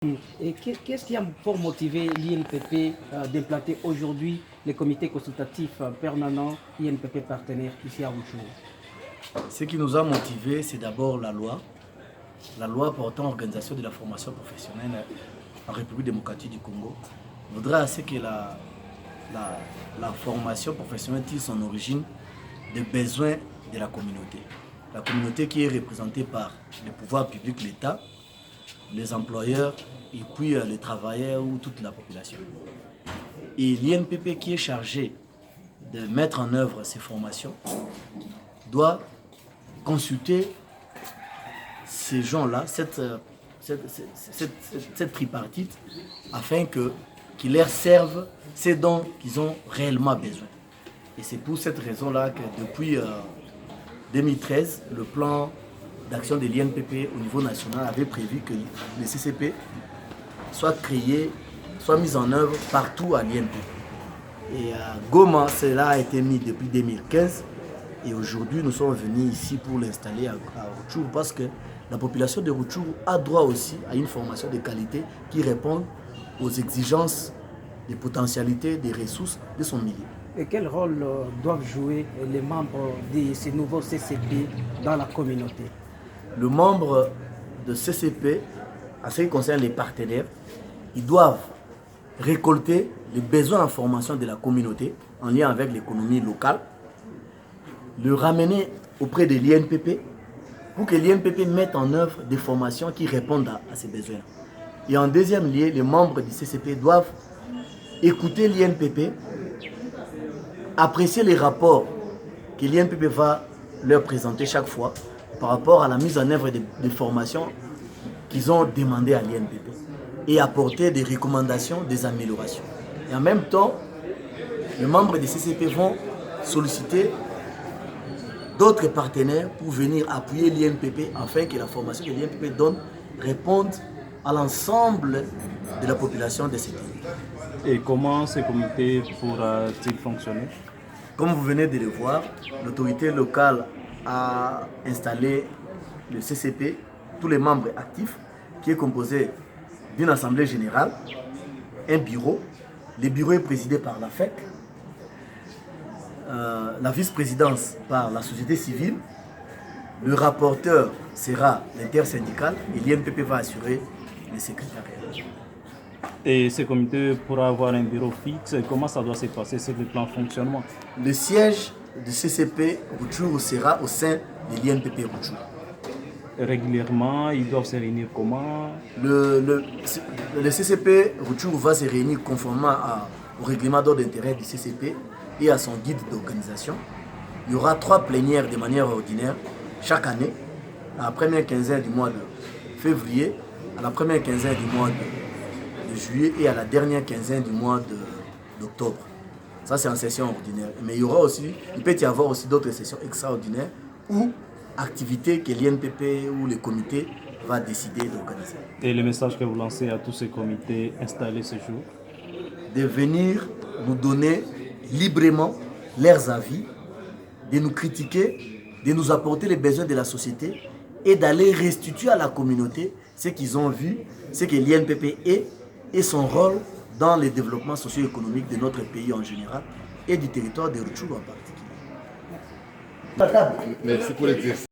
Et qu'est-ce qui a pour motiver l'INPP d'implanter aujourd'hui les comités consultatifs permanents INPP partenaires ici à Rutshuru? Ce qui nous a motivés, c'est d'abord la loi portant organisation de la formation professionnelle en République démocratique du Congo. Voudrait assez que la formation professionnelle tire son origine des besoins de la communauté. La communauté qui est représentée par le pouvoir public, l'État, les employeurs et puis les travailleurs ou toute la population. Et l'INPP qui est chargé de mettre en œuvre ces formations doit consulter ces gens-là, cette tripartite, afin qu'ils leur servent ce dont ils ont réellement besoin. Et c'est pour cette raison-là que depuis 2013, le plan d'action de l'INPP au niveau national avait prévu que les CCP soient créés, soient mis en œuvre partout à l'INPP. Et à Goma, cela a été mis depuis 2015. Et aujourd'hui, nous sommes venus ici pour l'installer à Rutshuru parce que la population de Rutshuru a droit aussi à une formation de qualité qui répond aux exigences des potentialités, des ressources de son milieu. Et quel rôle doivent jouer les membres de ces nouveaux CCP dans la communauté? Le membre de CCP, en ce qui concerne les partenaires, ils doivent récolter les besoins en formation de la communauté en lien avec l'économie locale, le ramener auprès de l'INPP pour que l'INPP mette en œuvre des formations qui répondent à ces besoins. Et en deuxième lieu, les membres du CCP doivent écouter l'INPP, apprécier les rapports que l'INPP va leur présenter chaque fois par rapport à la mise en œuvre des formations qu'ils ont demandées à l'INPP et apporter des recommandations, des améliorations. Et en même temps, les membres des CCP vont solliciter d'autres partenaires pour venir appuyer l'INPP afin que la formation que l'INPP donne réponde à l'ensemble de la population de ces pays. Et comment ce comité pourra-t-il fonctionner? Comme vous venez de le voir, l'autorité locale a installé le CCP, tous les membres actifs, qui est composé d'une assemblée générale, un bureau. Le bureau est présidé par la FEC, la vice-présidence par la société civile, le rapporteur sera l'intersyndical et l'INPP va assurer le secrétariat. Et ce comité pourra avoir un bureau fixe. Comment ça doit se passer sur le plan fonctionnement? Le siège du CCP Rutshuru sera au sein de l'INPP Rutshuru. Régulièrement, ils doivent se réunir comment? Le CCP Rutshuru va se réunir conformément au règlement d'ordre d'intérêt du CCP et à son guide d'organisation. Il y aura 3 plénières de manière ordinaire chaque année, à la première quinzaine du mois de février, à la première quinzaine du mois de juillet et à la dernière quinzaine du mois d'octobre. Ça, c'est en session ordinaire. Mais il peut y avoir aussi d'autres sessions extraordinaires ou activités que l'INPP ou le comité va décider d'organiser. Et le message que vous lancez à tous ces comités installés ce jour? De venir nous donner librement leurs avis, de nous critiquer, de nous apporter les besoins de la société et d'aller restituer à la communauté ce qu'ils ont vu, ce que l'INPP est et son rôle dans le développement socio-économique de notre pays en général et du territoire de Rutshuru en particulier. Merci pour l'exercice.